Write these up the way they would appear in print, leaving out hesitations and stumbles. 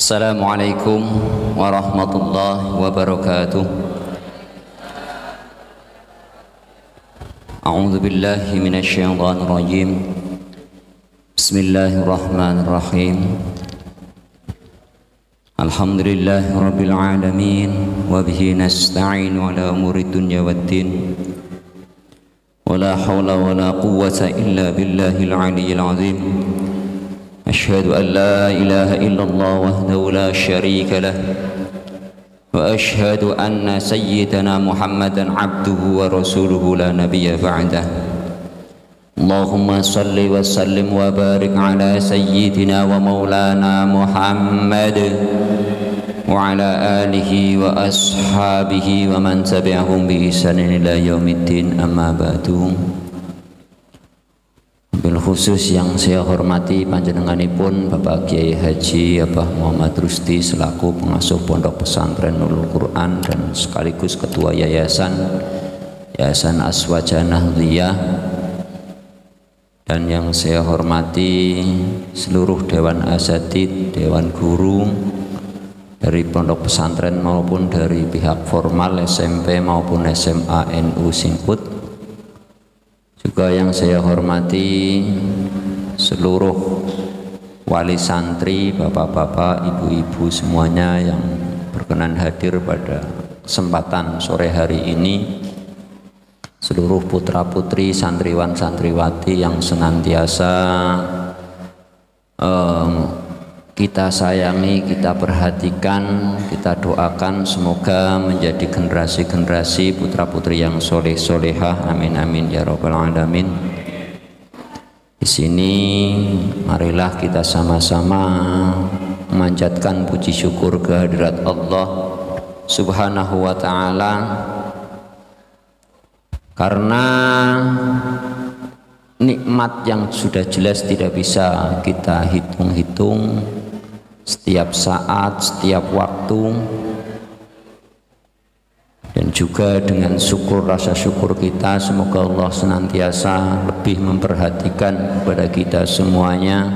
Assalamualaikum warahmatullahi wabarakatuh. A'udzu billahi minasyaitonir rajim. Bismillahirrahmanirrahim. Alhamdulillahi rabbil alamin wa bihi nasta'inu ala umuri dunya waddin. Wala hawla wala quwwata illa billahil aliyyil azim. Asyhadu an la ilaha illallah wahdahu la syarika lah wa asyhadu anna sayyidana Muhammadan abduhu wa rasuluhu la nabiyya ba'dah. Allahumma salli wa sallim wa barik ala sayyidina wa maulana Muhammad wa ala alihi wa ashabihi wa man tabi'ahum bi ihsanin ila yaumiddin, amma ba'du. Bil khusus yang saya hormati panjenenganipun Bapak Kiai Haji Abah Muhammad Rusdi selaku pengasuh Pondok Pesantren Nurul Quran dan sekaligus Ketua Yayasan Aswajanah Liyah, dan yang saya hormati seluruh Dewan Asatid, Dewan Guru dari Pondok Pesantren maupun dari pihak formal SMP maupun SMA NU Singkut. Juga yang saya hormati seluruh wali santri, bapak-bapak, ibu-ibu semuanya yang berkenan hadir pada kesempatan sore hari ini, seluruh putra-putri, santriwan-santriwati yang senantiasa kita sayangi, kita perhatikan, kita doakan semoga menjadi generasi-generasi putra-putri yang soleh-solehah, amin amin ya rabbal alamin. Di sini marilah kita sama-sama memanjatkan puji syukur kehadirat Allah Subhanahu wa taala, karena nikmat yang sudah jelas tidak bisa kita hitung-hitung. Setiap saat, setiap waktu, dan juga dengan syukur, rasa syukur kita, semoga Allah senantiasa lebih memperhatikan kepada kita semuanya,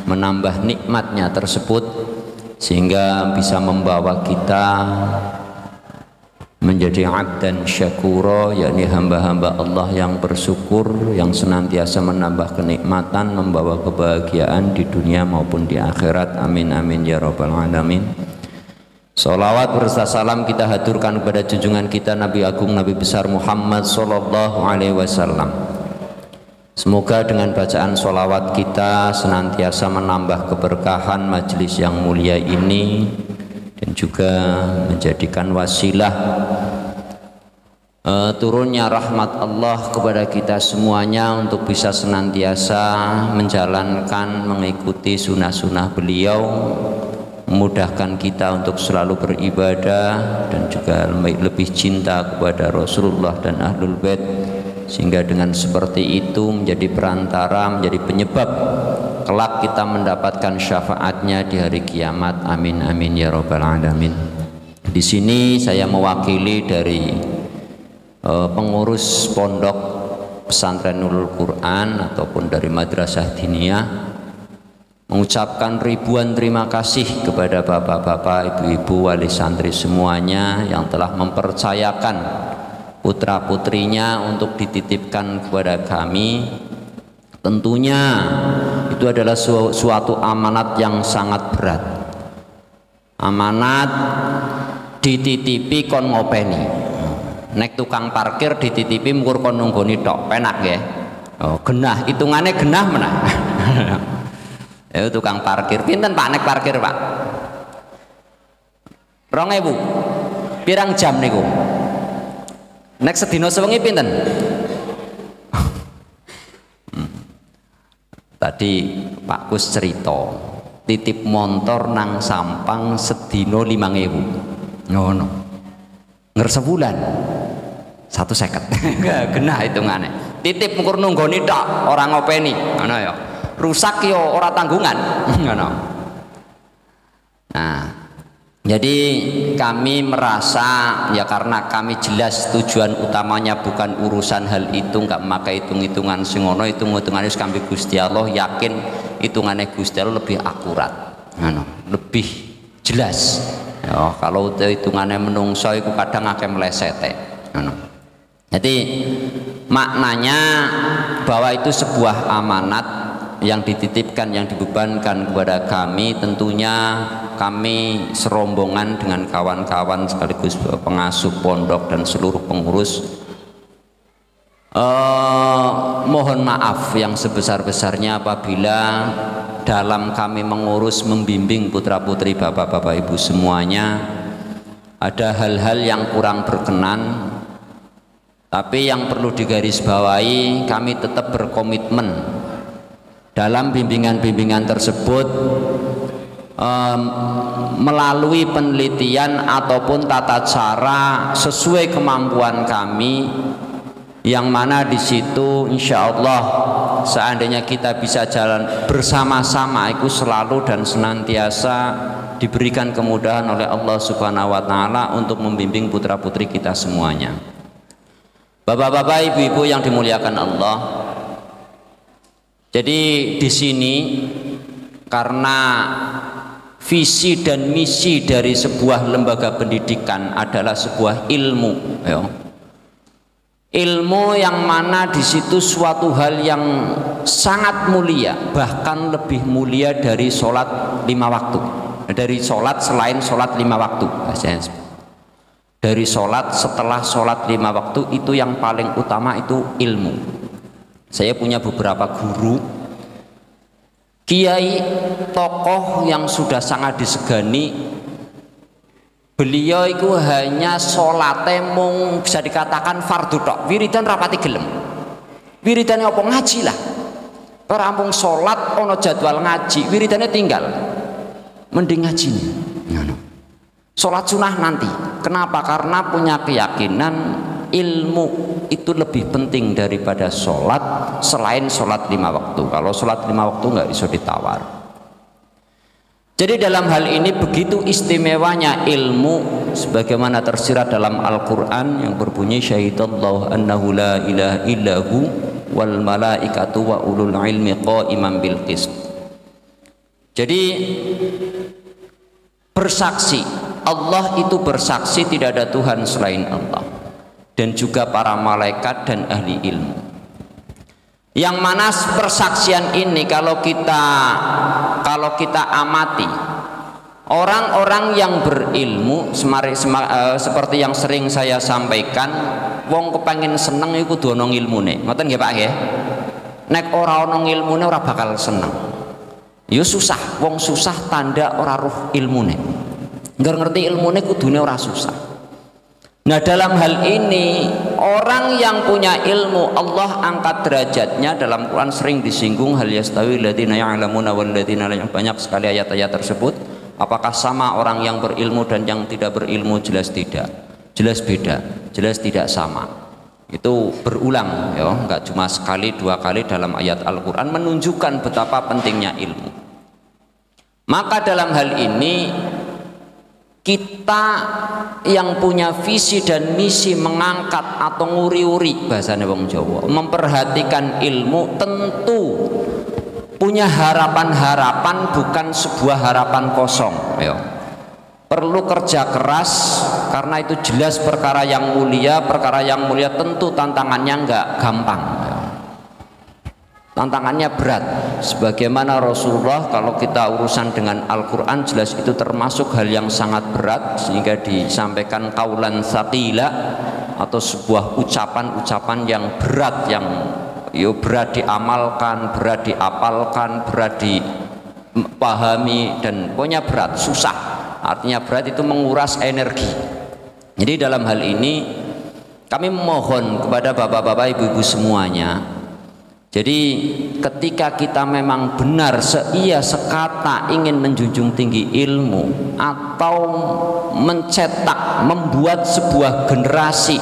menambah nikmatnya tersebut sehingga bisa membawa kita menjadi abdan syakura, yakni hamba-hamba Allah yang bersyukur, yang senantiasa menambah kenikmatan, membawa kebahagiaan di dunia maupun di akhirat, amin amin ya rabbal alamin. Salawat berserta salam kita haturkan kepada junjungan kita Nabi Agung Nabi besar Muhammad sallallahu alaihi wasallam. Semoga dengan bacaan salawat kita senantiasa menambah keberkahan majelis yang mulia ini, dan juga menjadikan wasilah turunnya rahmat Allah kepada kita semuanya untuk bisa senantiasa menjalankan, mengikuti sunnah-sunnah beliau, memudahkan kita untuk selalu beribadah dan juga lebih cinta kepada Rasulullah dan Ahlul Bait, sehingga dengan seperti itu menjadi perantara, menjadi penyebab kelak kita mendapatkan syafaatnya di hari kiamat, amin amin ya rabbal alamin. Di sini saya mewakili dari pengurus Pondok Pesantren Nurul Quran ataupun dari Madrasah Diniyah mengucapkan ribuan terima kasih kepada bapak-bapak, ibu-ibu, wali santri semuanya yang telah mempercayakan putra-putrinya untuk dititipkan kepada kami. Tentunya itu adalah suatu amanat yang sangat berat. Amanat dititipi kon ngopeni. Nek tukang parkir dititipi mungkur kon nunggoni tok, penak ya. Oh, genah, hitungannya genah menah. Tukang parkir, pinten Pak nek parkir Pak? 2.000. Pirang jam niku? Nek sedina sewengi pinten? Tadi Pak Kus cerita titip motor nang Sampang sedino 5.000 ngono, ngersebulan 150. Genah hitungannya. Titip mungkur nunggoni tok, orang ngopeni ngono ya. Rusak yo ora tanggungan ngono. Nah, jadi kami merasa ya, karena kami jelas tujuan utamanya bukan urusan hal itu, nggak memakai hitung-hitungan sing ngono, hitung-hitungannya kami Gusti Allah, yakin hitungannya Gusti Allah lebih akurat, lebih jelas. Ya, kalau hitungannya menungso itu kadang akeh mlesete. Jadi maknanya bahwa itu sebuah amanat yang dititipkan, yang dibebankan kepada kami. Tentunya kami serombongan dengan kawan-kawan sekaligus pengasuh pondok dan seluruh pengurus mohon maaf yang sebesar-besarnya apabila dalam kami mengurus membimbing putra-putri bapak-bapak ibu semuanya ada hal-hal yang kurang berkenan. Tapi yang perlu digarisbawahi, kami tetap berkomitmen dalam bimbingan-bimbingan tersebut melalui penelitian ataupun tata cara sesuai kemampuan kami, yang mana di situ insya Allah seandainya kita bisa jalan bersama-sama itu selalu dan senantiasa diberikan kemudahan oleh Allah Subhanahu wa Ta'ala untuk membimbing putra-putri kita semuanya. Bapak-bapak, ibu-ibu yang dimuliakan Allah. Jadi di sini karena visi dan misi dari sebuah lembaga pendidikan adalah sebuah ilmu, ya. Ilmu yang mana di situ suatu hal yang sangat mulia, bahkan lebih mulia dari sholat 5 waktu, dari sholat selain sholat 5 waktu. Dari sholat setelah sholat 5 waktu itu yang paling utama itu ilmu. Saya punya beberapa guru kiai, tokoh yang sudah sangat disegani. Beliau itu hanya sholatnya mung bisa dikatakan fardu tok, wiridan rapati gelem. Wiridan apa ngaji lah. Rampung sholat ono jadwal ngaji, wiridannya tinggal. Mending ngaji nih. Sholat sunnah nanti. Kenapa? Karena punya keyakinan ilmu itu lebih penting daripada sholat selain sholat 5 waktu. Kalau sholat 5 waktu nggak bisa ditawar. Jadi dalam hal ini begitu istimewanya ilmu sebagaimana tersirat dalam Al-Quran yang berbunyi syahidallahu annahu la ilaha illahu wal malaikatu wa ulul ilmi qa'iman bil qist. Jadi bersaksi, Allah itu bersaksi tidak ada Tuhan selain Allah, dan juga para malaikat dan ahli ilmu. Yang mana persaksian ini kalau kita amati orang-orang yang berilmu seperti yang sering saya sampaikan, wong kepengin seneng iku kudu ana ilmune. Ngoten nggih Pak nggih? Nek ora ana ilmune ora bakal seneng. Ya susah, wong susah tanda ora roh ilmune. Ngerti ilmune kudune ora susah. Nah dalam hal ini orang yang punya ilmu Allah angkat derajatnya. Dalam Quran sering disinggung hal yastawi alladziina ya'lamuna wal ladziina la ya'lamun. Banyak sekali ayat-ayat tersebut. Apakah sama orang yang berilmu dan yang tidak berilmu? Jelas tidak, jelas beda, jelas tidak sama. Itu berulang ya, enggak cuma sekali 2 kali dalam ayat Al-Quran menunjukkan betapa pentingnya ilmu. Maka dalam hal ini kita yang punya visi dan misi mengangkat atau nguri-uri bahasanya wong Jawa, memperhatikan ilmu, tentu punya harapan-harapan, bukan sebuah harapan kosong ya. Perlu kerja keras karena itu jelas perkara yang mulia. Perkara yang mulia tentu tantangannya enggak gampang ya. Tantangannya berat, sebagaimana Rasulullah kalau kita urusan dengan Al-Quran jelas itu termasuk hal yang sangat berat, sehingga disampaikan kaulan tsaqila atau sebuah ucapan-ucapan yang berat, yang berat diamalkan, berat diapalkan, berat dipahami, dan pokoknya berat, susah. Artinya berat itu menguras energi. Jadi dalam hal ini kami mohon kepada bapak-bapak, ibu-ibu semuanya. Jadi ketika kita memang benar seia sekata ingin menjunjung tinggi ilmu atau mencetak, membuat sebuah generasi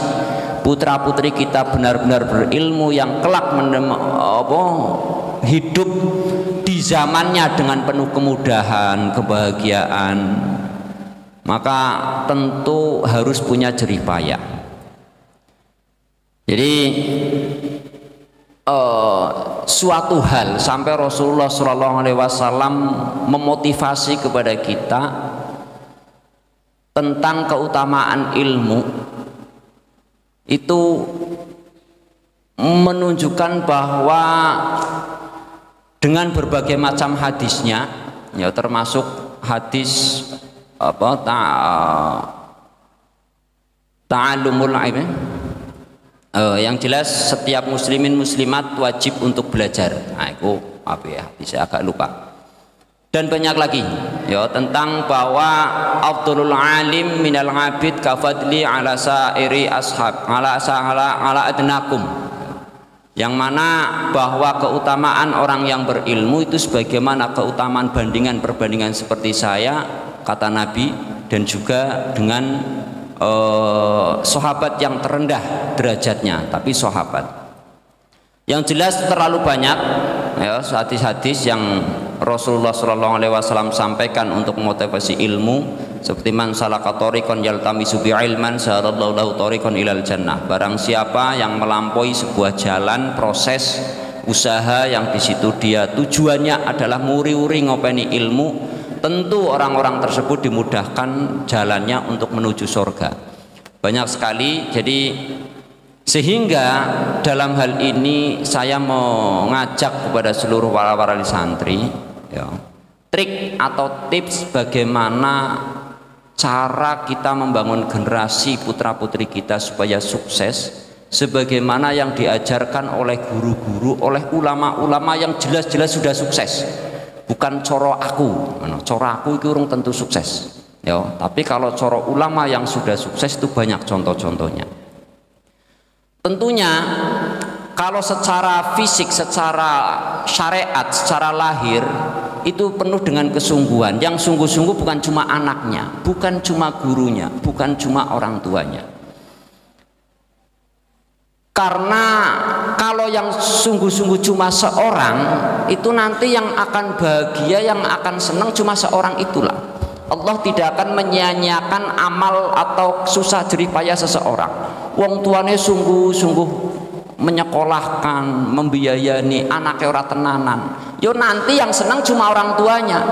putra-putri kita benar-benar berilmu yang kelak hidup di zamannya dengan penuh kemudahan, kebahagiaan, maka tentu harus punya jerih payah. Jadi suatu hal sampai Rasulullah SAW memotivasi kepada kita tentang keutamaan ilmu itu menunjukkan bahwa dengan berbagai macam hadisnya, ya termasuk hadis ta'allumul ilm, yang jelas setiap muslimin muslimat wajib untuk belajar. Nah, itu apa ya, bisa agak lupa. Dan banyak lagi ya tentang bahwa afdhalul alim minal abid kafadli ala sairi ashab ala adnakum, yang mana bahwa keutamaan orang yang berilmu itu sebagaimana keutamaan perbandingan seperti saya, kata Nabi, dan juga dengan sahabat yang terendah derajatnya, tapi sahabat. Yang jelas terlalu banyak ya hadis-hadis yang Rasulullah SAW sampaikan untuk motivasi ilmu, seperti man salaka thariqan yaltamisu bi ilman sahalallahu lahu thariqan ilal jannah. Barang siapa yang melampaui sebuah jalan proses usaha yang di situ dia tujuannya adalah muri-uri ngopeni ilmu, tentu orang-orang tersebut dimudahkan jalannya untuk menuju surga. Banyak sekali, jadi sehingga dalam hal ini saya mau ngajak kepada seluruh para santri ya, trik atau tips bagaimana cara kita membangun generasi putra putri kita supaya sukses, sebagaimana yang diajarkan oleh guru-guru, oleh ulama-ulama yang jelas-jelas sudah sukses. Bukan coro aku itu urung tentu sukses ya, tapi kalau coro ulama yang sudah sukses itu banyak contoh-contohnya. Tentunya kalau secara fisik, secara syariat, secara lahir itu penuh dengan kesungguhan. Yang sungguh-sungguh bukan cuma anaknya, bukan cuma gurunya, bukan cuma orang tuanya. Karena kalau yang sungguh-sungguh cuma seorang, itu nanti yang akan bahagia, yang akan senang cuma seorang itulah. Allah tidak akan menyia-nyiakan amal atau susah jerih payah seseorang. Wong tuane sungguh-sungguh menyekolahkan, membiayai anaknya ora tenanan. Yo nanti yang senang cuma orang tuanya.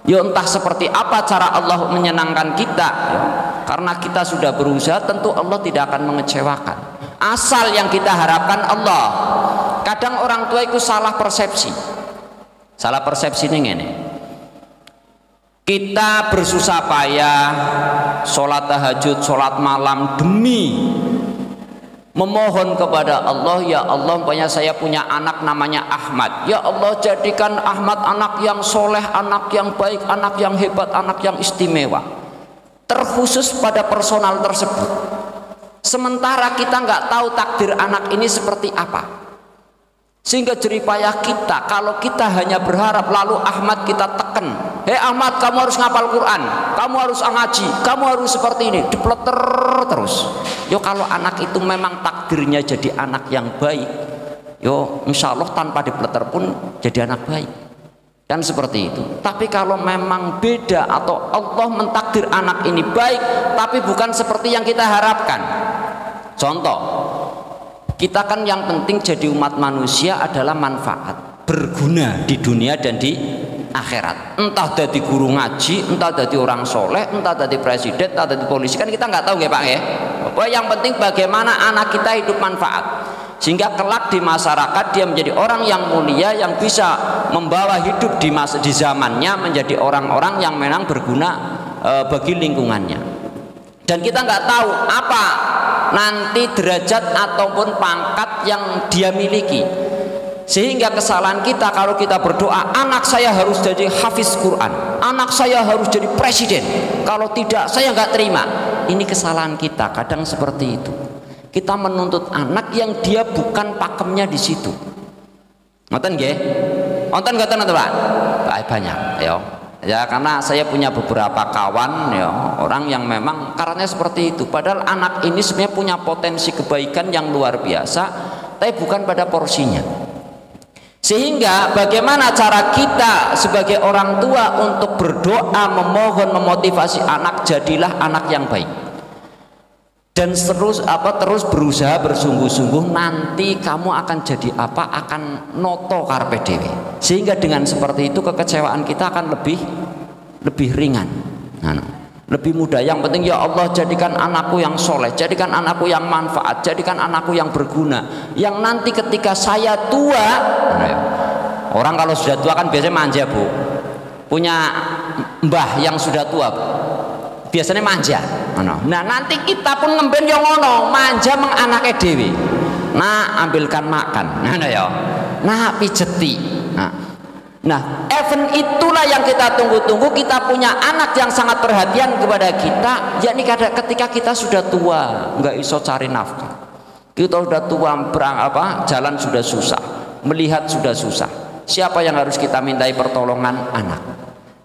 Yo entah seperti apa cara Allah menyenangkan kita. Yo, karena kita sudah berusaha, tentu Allah tidak akan mengecewakan. Asal yang kita harapkan Allah. Kadang orang tua itu salah persepsi. Salah persepsi ini ngene. Kita bersusah payah sholat tahajud, sholat malam demi memohon kepada Allah, ya Allah, umpamanya saya punya anak namanya Ahmad, ya Allah jadikan Ahmad anak yang soleh, anak yang baik, anak yang hebat, anak yang istimewa. Terkhusus pada personal tersebut. Sementara kita nggak tahu takdir anak ini seperti apa. Sehingga jeripayah kita, kalau kita hanya berharap lalu Ahmad kita tekan, hei Ahmad kamu harus ngapal Quran, kamu harus ngaji, kamu harus seperti ini, dipleter terus. Yo kalau anak itu memang takdirnya jadi anak yang baik, yo insya Allah tanpa dipleter pun jadi anak baik. Kan seperti itu. Tapi kalau memang beda atau Allah mentakdir anak ini baik tapi bukan seperti yang kita harapkan. Contoh, kita kan yang penting jadi umat manusia adalah manfaat, berguna di dunia dan di akhirat. Entah jadi guru ngaji, entah jadi orang soleh, entah jadi presiden, entah jadi polisi, kan kita nggak tahu ya Pak ya. Yang penting bagaimana anak kita hidup manfaat, sehingga kelak di masyarakat dia menjadi orang yang mulia, yang bisa membawa hidup di zamannya menjadi orang-orang yang memang berguna bagi lingkungannya. Dan kita nggak tahu apa nanti derajat ataupun pangkat yang dia miliki, sehingga kesalahan kita kalau kita berdoa anak saya harus jadi hafiz Quran, anak saya harus jadi presiden, kalau tidak saya nggak terima. Ini kesalahan kita kadang seperti itu. Kita menuntut anak yang dia bukan pakemnya di situ. Nonton nggih? Nonton nggak teman Pak? Banyak ya, karena saya punya beberapa kawan ya, orang yang memang karena seperti itu. Padahal anak ini sebenarnya punya potensi kebaikan yang luar biasa, tapi bukan pada porsinya. Sehingga bagaimana cara kita sebagai orang tua untuk berdoa, memohon, memotivasi anak, jadilah anak yang baik. Dan terus berusaha bersungguh-sungguh, nanti kamu akan jadi apa, akan noto karpe dewe. Sehingga dengan seperti itu kekecewaan kita akan lebih ringan. Lebih mudah. Yang penting ya Allah jadikan anakku yang soleh, jadikan anakku yang manfaat, jadikan anakku yang berguna, yang nanti ketika saya tua. Orang kalau sudah tua kan biasanya manja, Bu. Punya mbah yang sudah tua, biasanya manja. Nah nanti kita pun ngemben yang ngono, manja menganake dewi. Nah ambilkan makan, nah pijeti. Nah, event itulah yang kita tunggu-tunggu. Kita punya anak yang sangat perhatian kepada kita, yakni ketika kita sudah tua, nggak iso cari nafkah. Kita sudah tua, jalan sudah susah, melihat sudah susah. Siapa yang harus kita mintai pertolongan? Anak.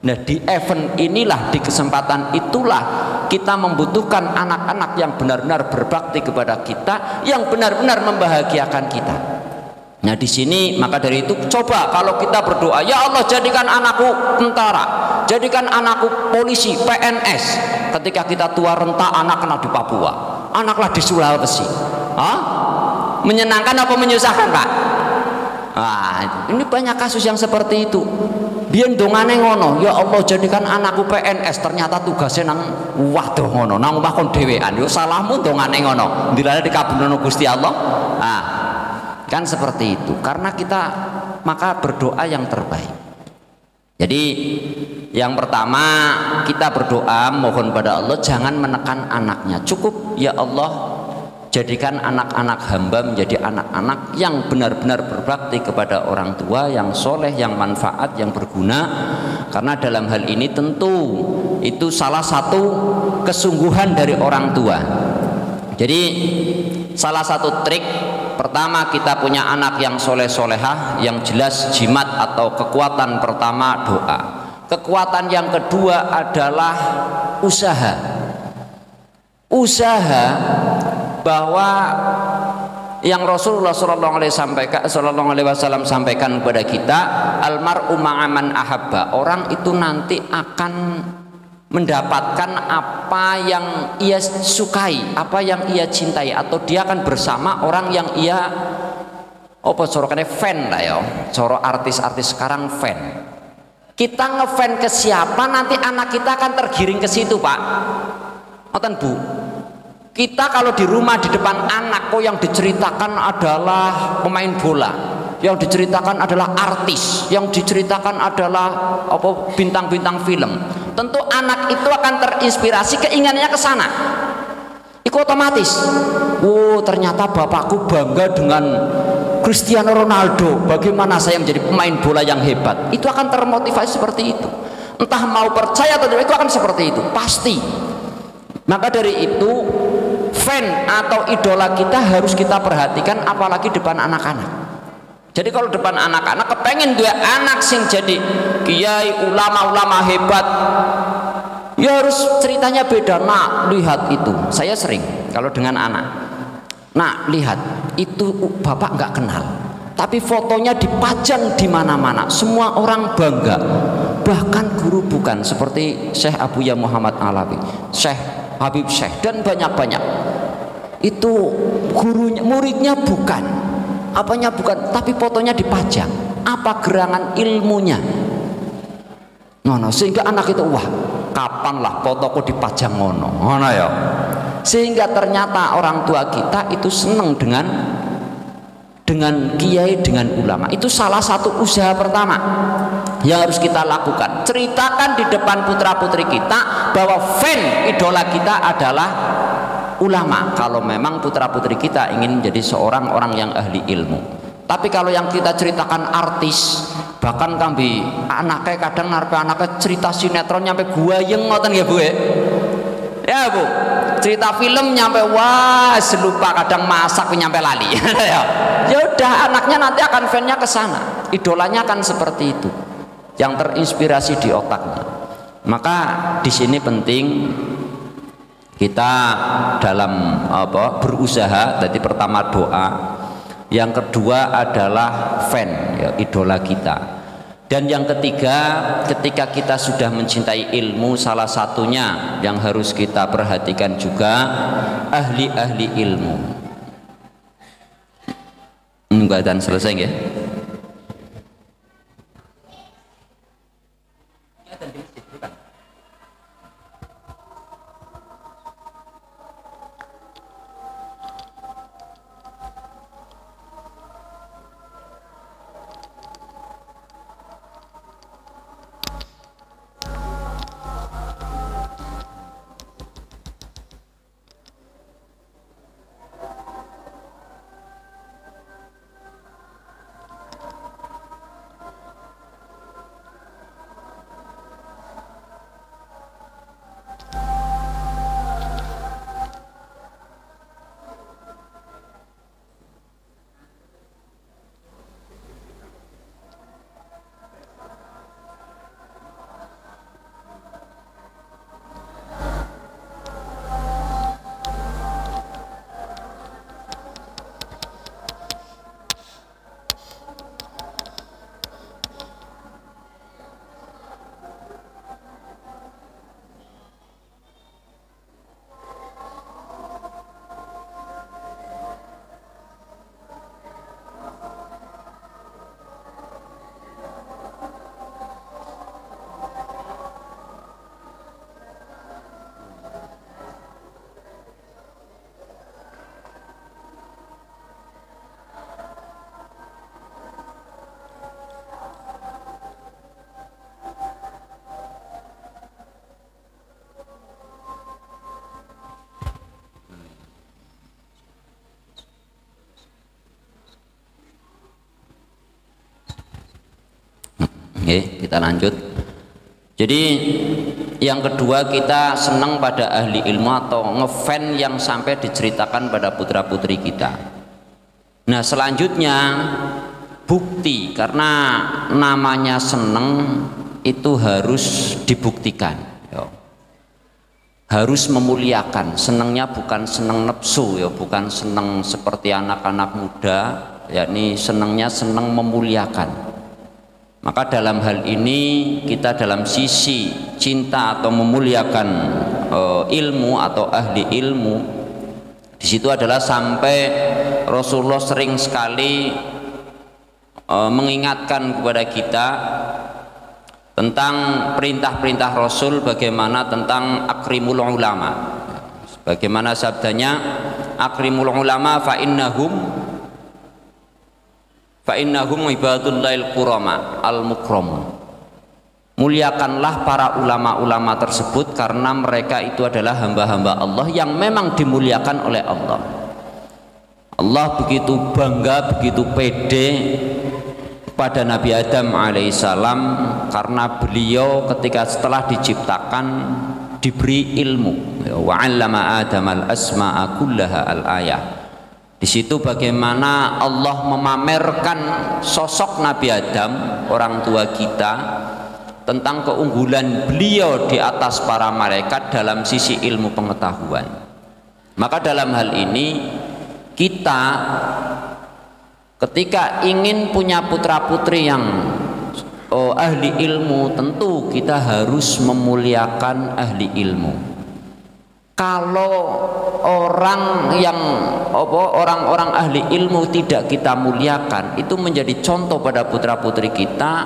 Nah, di event inilah, di kesempatan itulah kita membutuhkan anak-anak yang benar-benar berbakti kepada kita, yang benar-benar membahagiakan kita. Nah di sini maka dari itu coba kalau kita berdoa, ya Allah jadikan anakku tentara, jadikan anakku polisi, PNS. Ketika kita tua renta, anak kena di Papua, anaklah di Sulawesi. Menyenangkan apa menyusahkan, Pak? Ini banyak kasus yang seperti itu. Biyen dongane ngono, ya Allah jadikan anakku PNS, ternyata tugasnya nang waduh ngono, nang omah kon dhewean. Yo salahmu dongane ngono. Ndirane dikabulno Gusti Allah. Kan seperti itu, karena kita maka berdoa yang terbaik. Jadi yang pertama kita berdoa mohon pada Allah jangan menekan anaknya, cukup ya Allah jadikan anak-anak hamba menjadi anak-anak yang benar-benar berbakti kepada orang tua, yang soleh, yang manfaat, yang berguna. Karena dalam hal ini tentu itu salah satu kesungguhan dari orang tua. Jadi salah satu trik pertama, kita punya anak yang soleh-solehah, yang jelas jimat atau kekuatan pertama doa. Kekuatan yang kedua adalah usaha. Usaha bahwa yang Rasulullah Sallallahu Alaihi Wasallam sampaikan kepada kita, almar'u ma'aman ahabba. Orang itu nanti akan mendapatkan apa yang ia sukai, apa yang ia cintai, atau dia akan bersama orang yang ia corokannya fan lah ya, coro artis-artis sekarang fan. Kita ngefan ke siapa, nanti anak kita akan tergiring ke situ, Pak. Ngoten, Bu. Kita kalau di rumah di depan anak kok yang diceritakan adalah pemain bola, yang diceritakan adalah artis, yang diceritakan adalah bintang-bintang film. Tentu anak itu akan terinspirasi, keinginannya ke sana. Itu otomatis. Ternyata bapakku bangga dengan Cristiano Ronaldo. Bagaimana saya menjadi pemain bola yang hebat? Itu akan termotivasi seperti itu. Entah mau percaya atau tidak, itu akan seperti itu, pasti. Maka dari itu, fan atau idola kita harus kita perhatikan, apalagi depan anak-anak. Jadi kalau depan anak-anak kepengen dia anak sing jadi kiai, ulama-ulama hebat, ya harus ceritanya beda. Nah lihat itu, saya sering kalau dengan anak, nah lihat itu bapak nggak kenal, tapi fotonya dipajang di mana-mana, semua orang bangga, bahkan guru bukan seperti Syekh Abuya Muhammad Alawi, Syekh Habib Syekh, dan banyak-banyak itu gurunya, muridnya bukan, apanya bukan, tapi fotonya dipajang. Apa gerangan ilmunya? Sehingga anak itu, wah kapanlah fotoku dipajang ngono ya. Sehingga ternyata orang tua kita itu senang dengan kiai, dengan ulama. Itu salah satu usaha pertama yang harus kita lakukan. Ceritakan di depan putra-putri kita bahwa fan idola kita adalah ulama, kalau memang putra-putri kita ingin menjadi seorang orang yang ahli ilmu. Tapi kalau yang kita ceritakan artis, bahkan kambi anaknya kadang anaknya cerita sinetron nyampe guayeng ngoten ya Bu ya Bu, cerita film nyampe wah selupa, kadang masak nyampe lali. Ya udah, anaknya nanti akan fannya ke sana, idolanya akan seperti itu, yang terinspirasi di otaknya. Maka di sini penting kita dalam berusaha. Jadi pertama doa, yang kedua adalah fan ya, idola kita, dan yang ketiga ketika kita sudah mencintai ilmu, salah satunya yang harus kita perhatikan juga ahli-ahli ilmu. Enggak, dan selesai ya. Oke, kita lanjut. Jadi yang kedua, kita senang pada ahli ilmu atau ngefan yang sampai diceritakan pada putra putri kita. Nah selanjutnya bukti, karena namanya seneng itu harus dibuktikan, harus memuliakan. Senengnya bukan seneng nafsu, bukan seneng seperti anak-anak muda, yakni senengnya seneng memuliakan. Maka dalam hal ini kita dalam sisi cinta atau memuliakan ilmu atau ahli ilmu, di situ adalah sampai Rasulullah sering sekali mengingatkan kepada kita tentang perintah-perintah Rasul, bagaimana tentang akrimul ulama. Bagaimana sabdanya, akrimul ulama fa innahum ibadullahil kurama al mukramun. Muliakanlah para ulama-ulama tersebut karena mereka itu adalah hamba-hamba Allah yang memang dimuliakan oleh Allah. Allah begitu bangga, begitu pede pada Nabi Adam alaihissalam karena beliau ketika setelah diciptakan diberi ilmu. Wa 'allama Adam al-asma'a kullaha al-ayah. Di situ bagaimana Allah memamerkan sosok Nabi Adam, orang tua kita, tentang keunggulan beliau di atas para malaikat dalam sisi ilmu pengetahuan. Maka dalam hal ini kita ketika ingin punya putra putri yang ahli ilmu, tentu kita harus memuliakan ahli ilmu. Kalau orang-orang ahli ilmu tidak kita muliakan, itu menjadi contoh pada putra putri kita,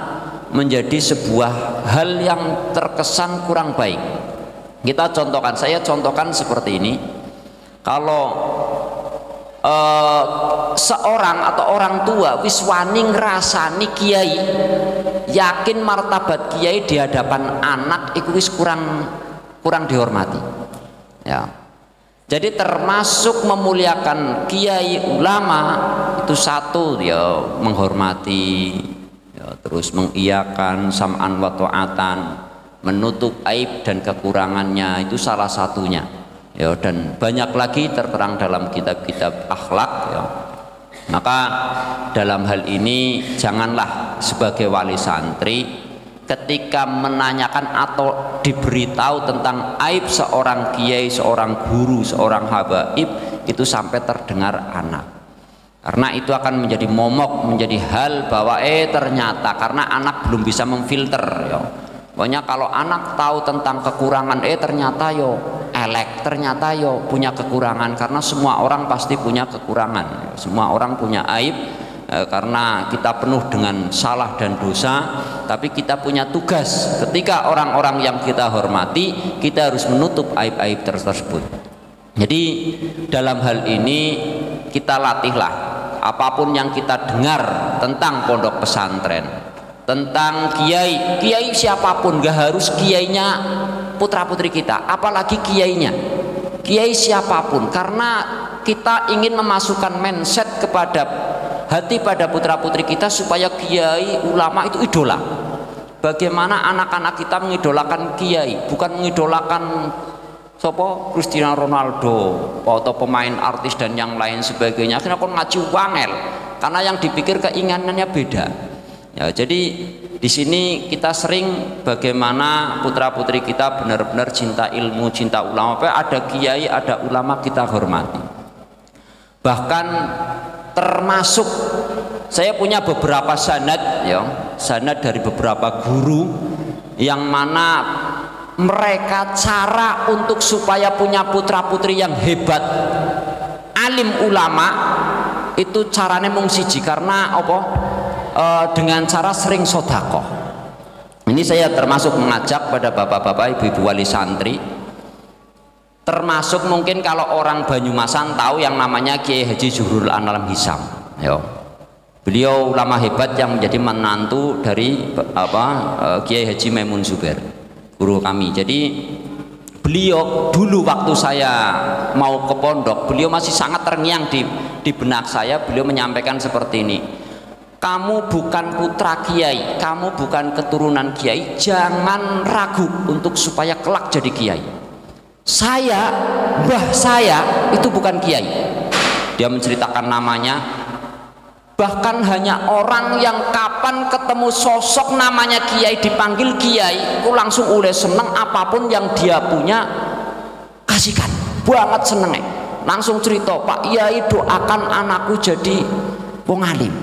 menjadi sebuah hal yang terkesan kurang baik. Kita contohkan, saya contohkan seperti ini. Kalau seorang atau orang tua wis wani ngrasani kiai, yakin martabat kiai di hadapan anak itu wis kurang dihormati. Ya. Jadi termasuk memuliakan kiai ulama itu satu, ya menghormati, ya, terus mengiyakan sam'an wa ta'atan, menutup aib dan kekurangannya, itu salah satunya. Ya, dan banyak lagi terterang dalam kitab-kitab akhlak, ya. Maka dalam hal ini janganlah sebagai wali santri ketika menanyakan atau diberitahu tentang aib seorang kiai, seorang guru, seorang habaib, itu sampai terdengar anak, karena itu akan menjadi momok, menjadi hal bahwa ternyata karena anak belum bisa memfilter, ya. Pokoknya kalau anak tahu tentang kekurangan, ternyata elek, ternyata punya kekurangan, karena semua orang pasti punya kekurangan, semua orang punya aib. Karena kita penuh dengan salah dan dosa, tapi kita punya tugas ketika orang-orang yang kita hormati, kita harus menutup aib-aib tersebut. Jadi dalam hal ini kita latihlah apapun yang kita dengar tentang pondok pesantren, tentang kiai siapapun, gak harus kiainya putra putri kita, apalagi kiai siapapun, karena kita ingin memasukkan mindset kepada hati pada putra putri kita supaya kiai ulama itu idola. Bagaimana anak-anak kita mengidolakan kiai, bukan mengidolakan Cristiano Ronaldo atau pemain artis dan yang lain sebagainya. Akhirnya kok ngaji wangel, karena yang dipikir keinginannya beda. Ya, jadi di sini kita sering bagaimana putra putri kita benar-benar cinta ilmu, cinta ulama. Ada kiai, ada ulama, kita hormati. Bahkan termasuk saya punya beberapa sanad, sanad dari beberapa guru yang mana mereka cara untuk supaya punya putra putri yang hebat, alim ulama, itu caranya mung siji, karena dengan cara sering sodakoh. Ini saya termasuk mengajak pada bapak-bapak, ibu-ibu wali santri, termasuk mungkin kalau orang Banyumasan tahu yang namanya Kiai Haji Zuhrul Anam Hisam. Beliau ulama hebat yang menjadi menantu dari Kiai Haji Maimun Zubair, guru kami. Jadi beliau dulu waktu saya mau ke pondok, beliau masih sangat terngiang di benak saya. Beliau menyampaikan seperti ini, kamu bukan putra kiai, kamu bukan keturunan kiai, jangan ragu untuk supaya kelak jadi kiai. Saya, mbah saya itu bukan kiai. Dia menceritakan namanya. Bahkan hanya orang yang kapan ketemu sosok namanya kiai dipanggil kiai, itu langsung oleh seneng, apapun yang dia punya kasihkan, banget senengnya. Langsung cerita, Pak Yai doakan anakku jadi wong alim.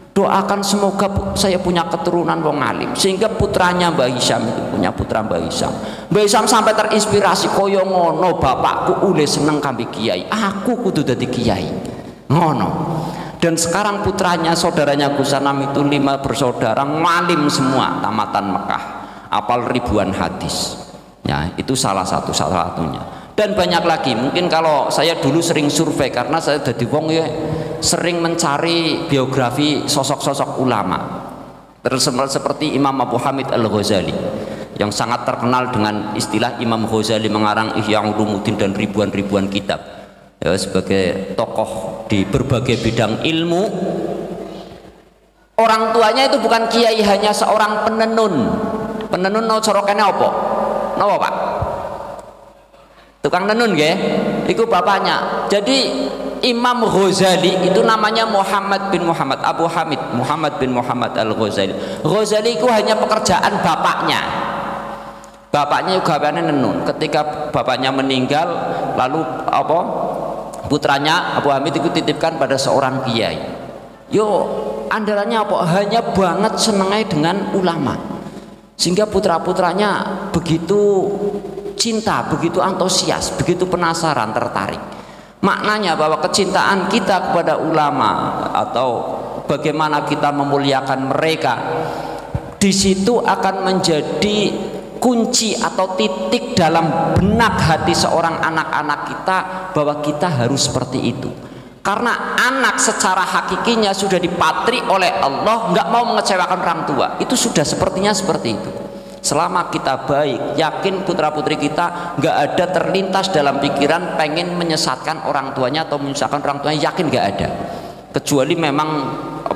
Doakan semoga saya punya keturunan wong alim. Sehingga putranya Mbah Hisam itu punya putra Mbah Hisam. Mbah Hisam sampai terinspirasi, koyo ngono bapakku ule seneng kambi kiai, aku kudu dadi kiai. Ngono. Dan sekarang putranya, saudaranya Gus Anam itu 5 bersaudara ngalim semua, tamatan Mekah, apal ribuan hadis. Ya, itu salah satunya. Dan banyak lagi. Mungkin kalau saya dulu sering survei karena saya jadi wong ya sering mencari biografi sosok-sosok ulama. Terus seperti Imam Abu Hamid Al-Ghazali yang sangat terkenal dengan istilah Imam Ghazali mengarang Ihya Ulumuddin dan ribuan-ribuan kitab. Ya, sebagai tokoh di berbagai bidang ilmu. Orang tuanya itu bukan kiai, hanya seorang penenun. Penenun no corokane apa? Napa, Pak? Tukang nenun nggih. Iku bapaknya. Jadi Imam Ghazali itu namanya Muhammad bin Muhammad, Abu Hamid Muhammad bin Muhammad Al-Ghazali. Ghazali itu hanya pekerjaan bapaknya. Bapaknya juga gaweane nenun. Ketika bapaknya meninggal, lalu apa? Putranya Abu Hamid itu titipkan pada seorang kiai. Yo, andalannya apa? Hanya banget senengnya dengan ulama. Sehingga putra-putranya begitu cinta, begitu antusias, begitu penasaran, tertarik. Maknanya bahwa kecintaan kita kepada ulama atau bagaimana kita memuliakan mereka, di situ akan menjadi kunci atau titik dalam benak hati seorang anak-anak kita bahwa kita harus seperti itu. Karena anak secara hakikinya sudah dipatri oleh Allah, nggak mau mengecewakan orang tua, itu sudah sepertinya seperti itu. Selama kita baik, yakin putra putri kita nggak ada terlintas dalam pikiran pengen menyesatkan orang tuanya atau menyusahkan orang tuanya, yakin nggak ada. Kecuali memang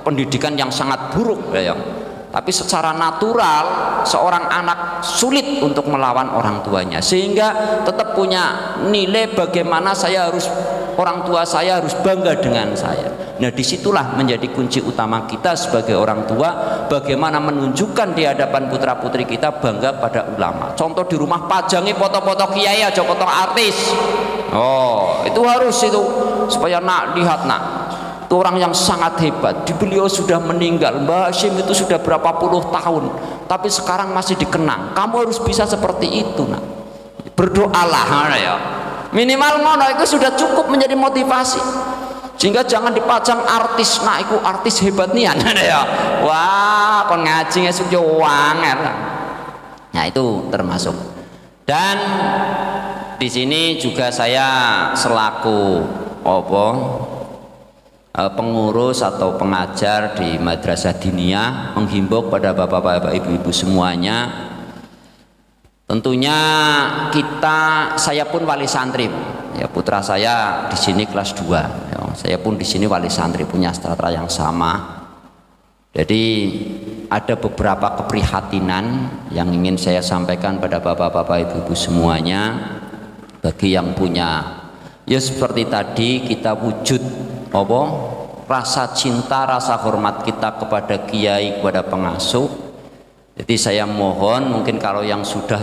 pendidikan yang sangat buruk ya. Tapi secara natural seorang anak sulit untuk melawan orang tuanya, sehingga tetap punya nilai bagaimana orang tua saya harus bangga dengan saya. Nah, disitulah menjadi kunci utama kita sebagai orang tua, bagaimana menunjukkan di hadapan putra putri kita bangga pada ulama. Contoh di rumah pajangi foto-foto kiai aja, foto artis. Oh, itu harus itu supaya nak lihat nak. Itu orang yang sangat hebat. Beliau sudah meninggal. Mbah Hashim itu sudah berapa puluh tahun, tapi sekarang masih dikenang. Kamu harus bisa seperti itu nak. Berdoalah ya. Minimal ngono itu sudah cukup menjadi motivasi. Sehingga jangan dipajang artis, nah itu artis hebat nian ya. Wah, kon ngaji esuk yo wanger. Nah, itu termasuk. Dan di sini juga saya selaku pengurus atau pengajar di Madrasah Diniyah menghimbau pada bapak-bapak, ibu-ibu semuanya. Tentunya saya pun wali santri. Ya, putra saya di sini kelas 2. Ya, saya pun di sini wali santri, punya strata yang sama. Jadi ada beberapa keprihatinan yang ingin saya sampaikan pada bapak-bapak, ibu-ibu semuanya. Bagi yang punya, ya seperti tadi kita wujud rasa cinta, rasa hormat kita kepada kiai, kepada pengasuh. Jadi saya mohon, mungkin kalau yang sudah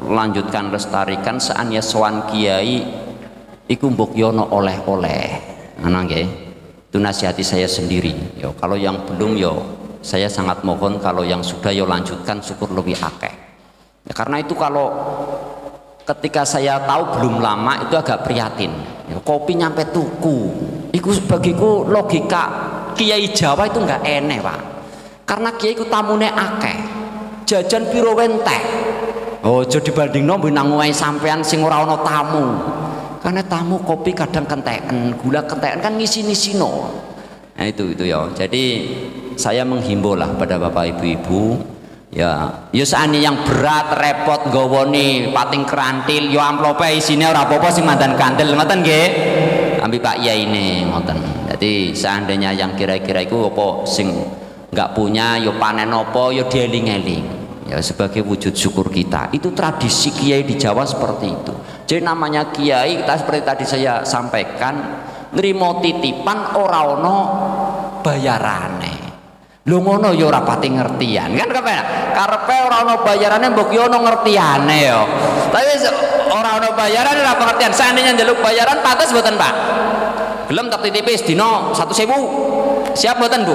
lanjutkan lestarikan, seandainya sowan kiai iku mbok yono oleh-oleh. Ngono nggih. Itu nasihati saya sendiri. Kalau yang belum saya sangat mohon kalau yang sudah lanjutkan, syukur lebih akeh. Ya, karena itu kalau ketika saya tahu belum lama itu agak prihatin. Kopi nyampe tuku. Iku bagiku logika kiai Jawa itu enggak enek, Pak. Karena kiai ku tamune akeh. Jajan piro wenteh. Aja dibandingno nang omahe sampean sing ora ana tamu. Karena tamu kopi kadang kenteken, gula kenteken kan ngisi-ngisino. Nah itu ya. Jadi saya menghimbau lah pada bapak ibu-ibu, ya seandainya yang berat repot nggawoni pating kerantil, yo amplope isine ora apa-apa sing mandan kandel, ngoten nggih. Ambil Pak Yai ini ngoten. Jadi seandainya yang kira-kira itu apa sing nggak punya yo panen apa yo dieling-eling ya sebagai wujud syukur kita. Itu tradisi kiai di Jawa seperti itu. Jadi namanya kiai kita seperti tadi saya sampaikan, nrimo titipan ora ono bayarane. Lho ngono ya ora pati ngertian kan karepe ora ono bayarane mbok yo ono ngertiane yo. Tapi ora ono bayaran ora pengertian. Seandainya njaluk bayaran pantes mboten Pak? Gelem tak titipi sedina 1.000. Siap mboten Bu?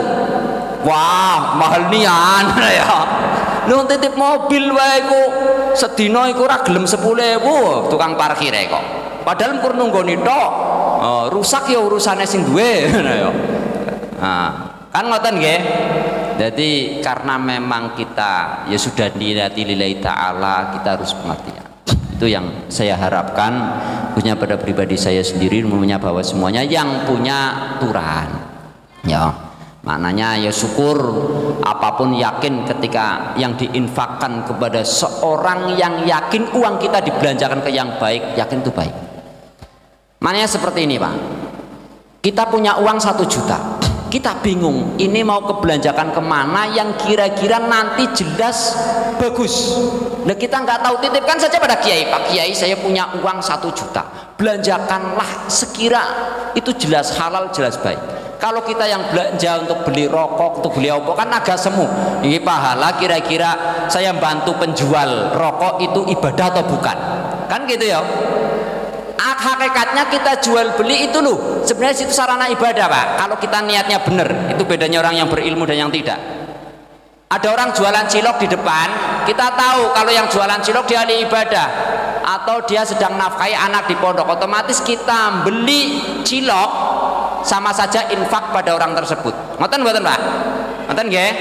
Wah, mahal nian ya. Lu titip mobil wae ku sedina iku ora gelem 10.000 tukang parkir kok. Padahal kur nunggoni tok. Rusak ya urusane sing duwe ya. Nah, kan ngoten nggih. Jadi karena memang kita ya sudah diniati lillahi ta'ala, kita harus pengertian. Itu yang saya harapkan punya pada pribadi saya sendiri, umumnya bahwa semuanya yang punya aturan ya maknanya ya syukur apapun, yakin ketika yang diinfakkan kepada seorang yang yakin uang kita dibelanjakan ke yang baik, yakin itu baik. Maknanya seperti ini Pak, kita punya uang 1 juta, kita bingung ini mau kebelanjakan kemana yang kira-kira nanti jelas bagus. Nah kita nggak tahu, titipkan saja pada kiai, Pak Kiai saya punya uang 1 juta, belanjakanlah sekira itu jelas halal, jelas baik. Kalau kita yang belanja untuk beli rokok, untuk beli apa kan agak semu. Ini pahala kira-kira saya bantu penjual rokok itu ibadah atau bukan? Kan gitu ya. Hakikatnya kita jual beli itu loh sebenarnya itu sarana ibadah Pak. Kalau kita niatnya benar, itu bedanya orang yang berilmu dan yang tidak. Ada orang jualan cilok di depan, kita tahu kalau yang jualan cilok dia ahli ibadah atau dia sedang nafkahi anak di pondok, otomatis kita beli cilok sama saja infak pada orang tersebut. Ngoten mboten Pak? Ngoten nggih?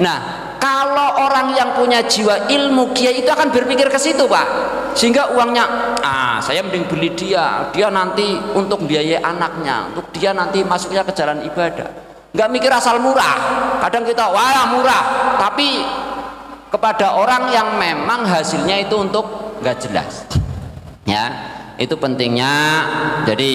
Nah, kalau orang yang punya jiwa ilmu kiai itu akan berpikir ke situ Pak. Sehingga uangnya saya mending beli dia nanti untuk biaya anaknya, untuk dia nanti masuknya ke jalan ibadah. Nggak mikir asal murah. Kadang kita wah murah, tapi kepada orang yang memang hasilnya itu untuk nggak jelas. Ya, itu pentingnya. Jadi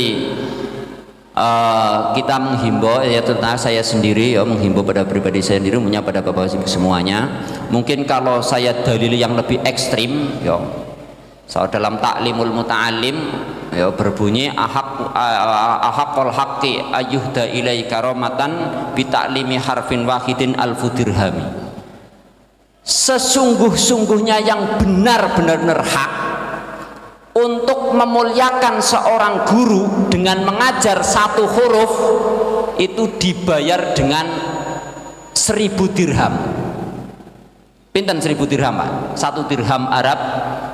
kita menghimbau ya, terutama saya sendiri ya, menghimbau pada pribadi saya sendiri, punya pada bapak ibu semuanya. Mungkin kalau saya dalil yang lebih ekstrim ya, so dalam taklimul muta'alim ya berbunyi ahaqul haqqi ayyuhda ilai karomatan bitaklimi harfin wahidin alfu dirhami. Sesungguh-sungguhnya yang benar-benar hak untuk memuliakan seorang guru dengan mengajar 1 huruf itu dibayar dengan 1000 dirham. Pinten 1000 dirham Pak? 1 dirham Arab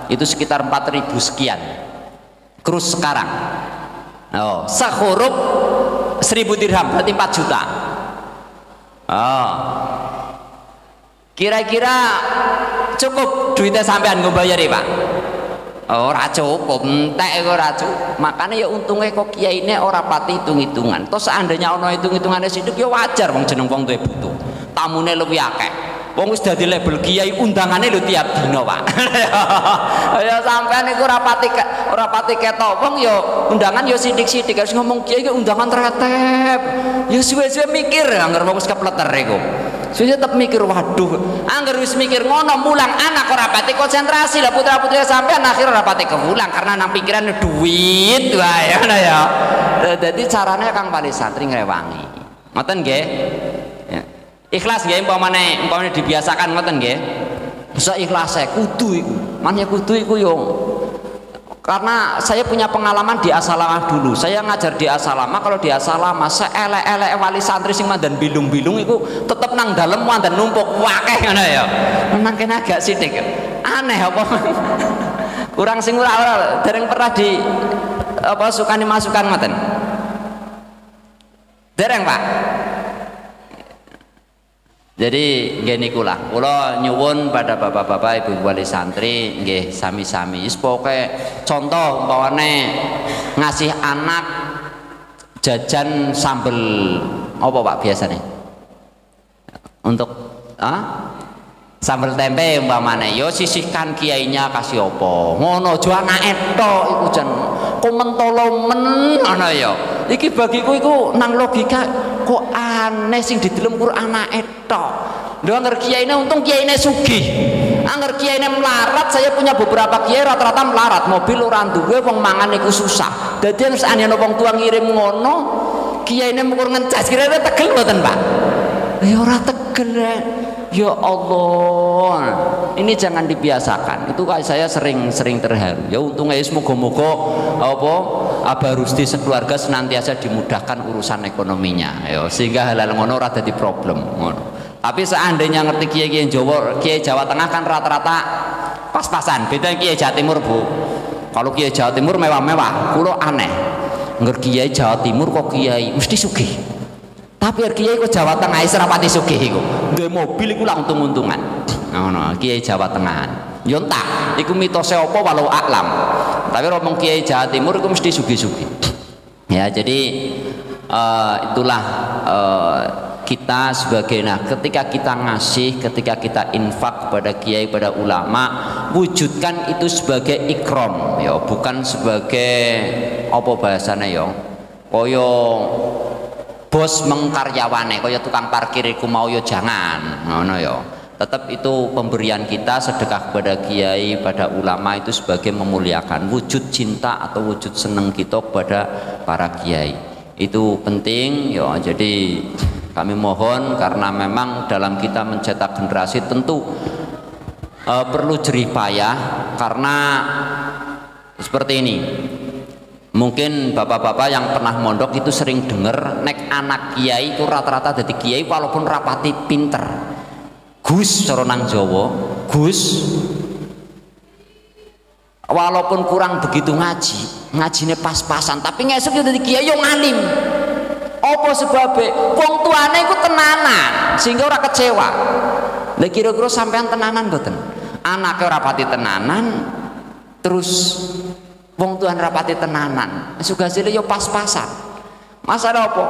itu sekitar 4.000 sekian. Terus sekarang sehuruf 1000 dirham berarti 4 juta. Kira-kira cukup duitnya sampean ngebayari Pak? Ora cukup, entek ora cukup. Makanya ya untungnya kok kiai ini ora pati hitung-hitungan. Terus seandainya ono hitung-hitungannya sidik ya wajar wong jeneng wong duwe butuh. Tamune luwih akeh. Wong wis dadi label kiai undangane lho tiap dina, Pak. Ya sampean iku ora pati ketok wong ya undangan ya sithik-sithik. Harus ngomong kiai ki undangan retep. Ya suwe-suwe mikir anggar wong wis kepleter iku. Suwe tetep mikir waduh, anggar wis mikir ngono mulang anak ora pati konsentrasi lah putra-putri sampean akhir ora pati kewulang karena nang pikiran duit wae ngono ya. Dadi carane Kang Pali santri ngrewangi. Ngoten nggih? Ikhlas nggih umpamane dibiasakan ngoten nggih. Bisa ikhlas kudu iku. Mane kudu iku yo. Karena saya punya pengalaman di Asalamah dulu. Saya ngajar di Asalamah, kalau di Asalamah seelek-elek wali santri sing mandan bilung-bilung iku tetep nang dalem mandan numpuk wakeh ngono ya. Memang kena agak sithik. Aneh apa? Kurang sing ora dereng pernah di apa sukani masukan ngoten. Dereng, Pak. Jadi nggih niku lah, kula nyuwun pada bapak-bapak ibu wali santri nggih sami-sami wis pokoke contoh umpamane ngasih anak jajan sambel apa Pak biasanya? Untuk Sambel tempe umpamane yo sisihkan kiainya kasih apa ngono aja anake tok iku jan komentolo men ana ya iki bagiku iku nang logika kok aneh sing didelem Quran anake tok lho anger kiyaine untung kiyaine sugih anger kiyaine melarat saya punya beberapa kiai rata-rata melarat mobil ora duwe wong mangan iku susah dadi nek ana wong tua ngirim ngono kiyaine mung ngecas kira-kira tegel mboten Pak ya ora tegel ya Allah ini jangan dibiasakan itu kayak saya sering terharu ya untungnya semoga-moga apa Abah Rusdi sekeluarga senantiasa dimudahkan urusan ekonominya ya sehingga hal-hal ngono ora dadi problem ngono tapi seandainya ngerti kiai Jawa Tengah kan rata-rata pas-pasan beda kiai Jawa Timur Bu kalau kiai Jawa Timur mewah-mewah kula aneh ngerti kiai Jawa Timur kok kiai mesti sugih tapi kiai kok Jawa Tengah serapati sugih iku duwe mobil iku lang untung-untungan ngono kiai Jawa Tengah yo entah iku mitose apa walau aklam tapi ngomong kiai Jawa Timur iku mesti sugih-sugih ya jadi itulah kita sebagai ketika kita ngasih ketika kita infak pada kiai pada ulama wujudkan itu sebagai ikram ya bukan sebagai apa bahasanya ya koyo bos mengkaryawane kaya tukang parkir iku mau yo jangan ngono yo tetap itu pemberian kita sedekah kepada kiai pada ulama itu sebagai memuliakan wujud cinta atau wujud seneng kita kepada para kiai itu penting yo jadi kami mohon karena memang dalam kita mencetak generasi tentu perlu jerih payah karena seperti ini mungkin bapak-bapak yang pernah mondok itu sering dengar nek anak kiai itu rata-rata jadi kiai walaupun rapati pinter Gus seronang Jawa Gus walaupun kurang begitu ngajinya pas-pasan tapi ngesuk jadi kiai yang alim apa sebabnya wong tuane iku tenanan sehingga ora kecewa lha kira-kira sampean tenanan mboten anake ora pati tenanan terus wong tuan rapati tenanan suka hasilnya yo pas-pasan masalah apa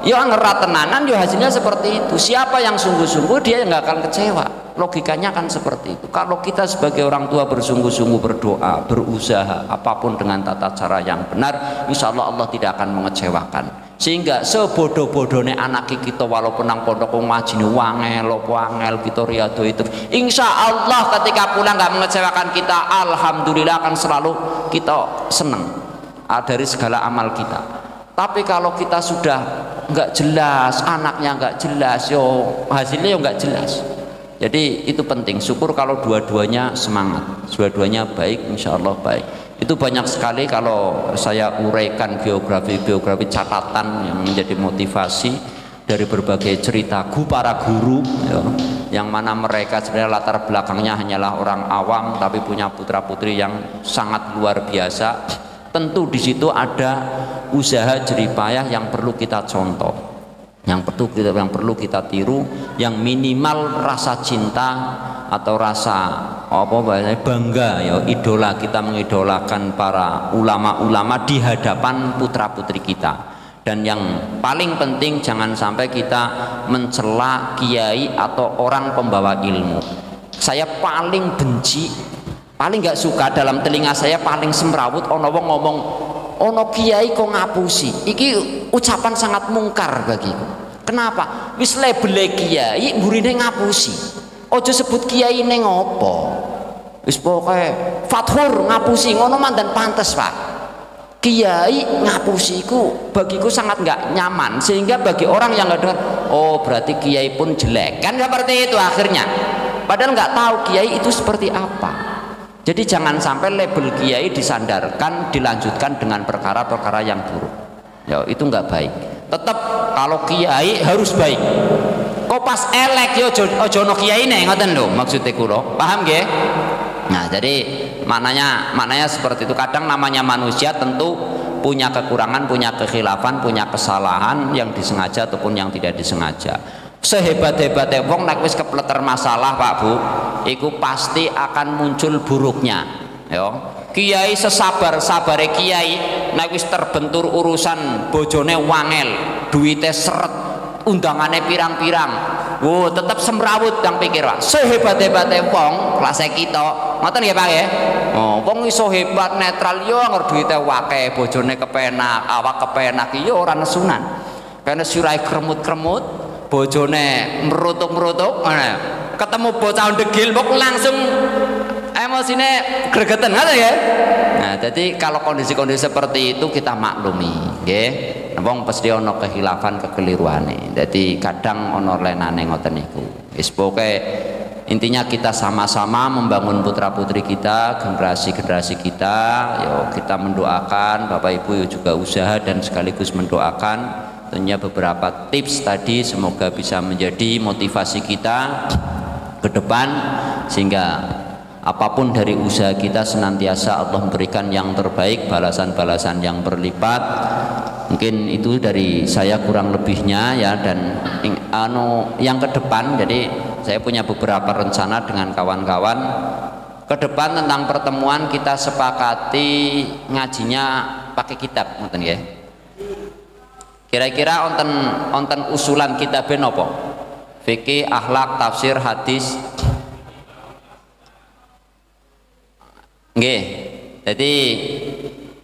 yo ngerat tenanan yo hasilnya seperti itu siapa yang sungguh-sungguh dia nggak akan kecewa logikanya kan seperti itu kalau kita sebagai orang tua bersungguh-sungguh berdoa berusaha apapun dengan tata cara yang benar insya Allah Allah tidak akan mengecewakan sehingga sebodoh-bodohnya anak kita walaupun nang pondok ngaji wangel kita riado itu insya Allah ketika pulang nggak mengecewakan kita alhamdulillah akan selalu kita senang dari segala amal kita tapi kalau kita sudah nggak jelas anaknya nggak jelas yo hasilnya yo nggak jelas jadi itu penting syukur kalau dua-duanya semangat dua-duanya baik insya Allah baik itu banyak sekali kalau saya uraikan biografi catatan yang menjadi motivasi dari berbagai cerita para guru ya, yang mana mereka sebenarnya latar belakangnya hanyalah orang awam tapi punya putra putri yang sangat luar biasa tentu di situ ada usaha jerih payah yang perlu kita contoh yang perlu kita tiru yang minimal rasa cinta atau rasa bangga ya idola kita mengidolakan para ulama-ulama di hadapan putra-putri kita dan yang paling penting jangan sampai kita mencela kiai atau orang pembawa ilmu saya paling benci paling nggak suka dalam telinga saya paling semrawut ono wong ngomong ono kiai kok ngapusi iki ucapan sangat mungkar bagiku kenapa wis label kiai gurine ngapusi ojo sebut kiai ning apa wis pokoke fathur ngapusi ngono mandan pantes Pak kiai ngapusi iku bagiku sangat nggak nyaman sehingga bagi orang yang nggak dengar oh berarti kiai pun jelek kan seperti itu akhirnya padahal nggak tahu kiai itu seperti apa jadi jangan sampai label kiai disandarkan dilanjutkan dengan perkara-perkara yang buruk ya itu nggak baik tetap kalau kiai harus baik kok pas elek yo ojo no kiai nih ngoten lho maksudnya kula paham nggih nah jadi maknanya seperti itu kadang namanya manusia tentu punya kekurangan punya kekhilafan punya kesalahan yang disengaja ataupun yang tidak disengaja sehebat-hebatnya wong nek wis kepleter masalah Pak Bu iku pasti akan muncul buruknya ya kiai sesabar-sabare kiai nek wis terbentur urusan bojone wangel duite seret undangane pirang-pirang tetap semrawut yang pikir Pak. Sehebat-hebatnya wong kelas kita. Ngoten nggih Pak ya. Wong iso hebat netral yo anger duwite wake, bojone kepenak, awak kepenak yo ora nesunan. Karena sirahe kremut-kremut, bojone merutuk-merutuk, ketemu bocah ndegil kok langsung emosine gregeten ngoten ya. Nah, jadi kalau kondisi-kondisi seperti itu kita maklumi, nggih. Wong pasti ana kehilafan kekeliruane. Jadi kadang ana lenane ngoten niku. Wis pokoke intinya kita sama-sama membangun putra-putri kita, generasi-generasi kita. Yo kita mendoakan, Bapak Ibu juga usaha dan sekaligus mendoakan. Tentunya beberapa tips tadi semoga bisa menjadi motivasi kita ke depan sehingga apapun dari usaha kita senantiasa Allah memberikan yang terbaik, balasan-balasan yang berlipat. Mungkin itu dari saya kurang lebihnya ya. Dan yang ke depan, jadi saya punya beberapa rencana dengan kawan-kawan ke depan tentang pertemuan. Kita sepakati ngajinya pakai kitab ngoten nggih. Kira-kira onten usulan kitab napa? Fikih, akhlak, tafsir, hadis. Nggih. Jadi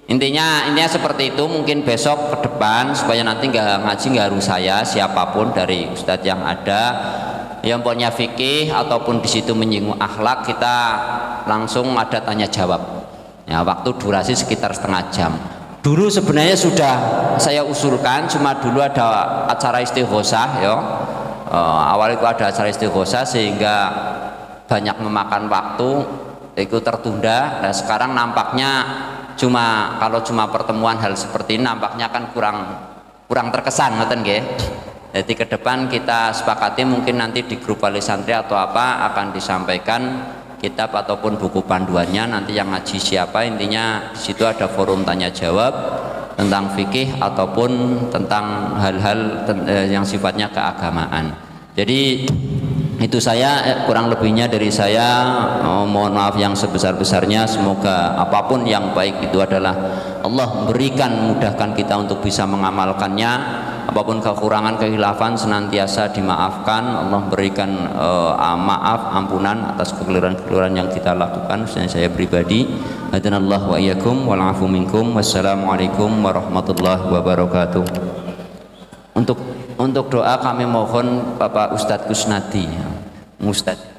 intinya seperti itu. Mungkin besok ke depan supaya nanti ngaji nggak harus saya, siapapun dari ustadz yang ada yang punya fikih ataupun di situ menyinggung akhlak, kita langsung ada tanya jawab. Ya, waktu durasi sekitar setengah jam. Dulu sebenarnya sudah saya usulkan, cuma dulu ada acara istighosah ya. Awal itu ada acara istighosah sehingga banyak memakan waktu, itu tertunda. Nah sekarang nampaknya kalau cuma pertemuan hal seperti ini nampaknya kan kurang terkesan ngoten nggih. Jadi ke depan kita sepakati mungkin nanti di grup wali santri atau apa akan disampaikan kitab ataupun buku panduannya, nanti yang ngaji siapa, intinya di situ ada forum tanya jawab tentang fikih ataupun tentang hal-hal yang sifatnya keagamaan. Jadi itu saya kurang lebihnya dari saya. Mohon maaf yang sebesar-besarnya. Semoga apapun yang baik itu adalah Allah memberikan, mudahkan kita untuk bisa mengamalkannya. Apapun kekurangan, kehilafan senantiasa dimaafkan. Allah berikan maaf, ampunan atas kekeliruan-kekeliruan yang kita lakukan. Saya pribadi, hadanallahu wa iyyakum wal afu minkum. Wassalamualaikum warahmatullahi wabarakatuh. Untuk doa kami mohon Bapak Ustadz Kusnadi, Ustadz.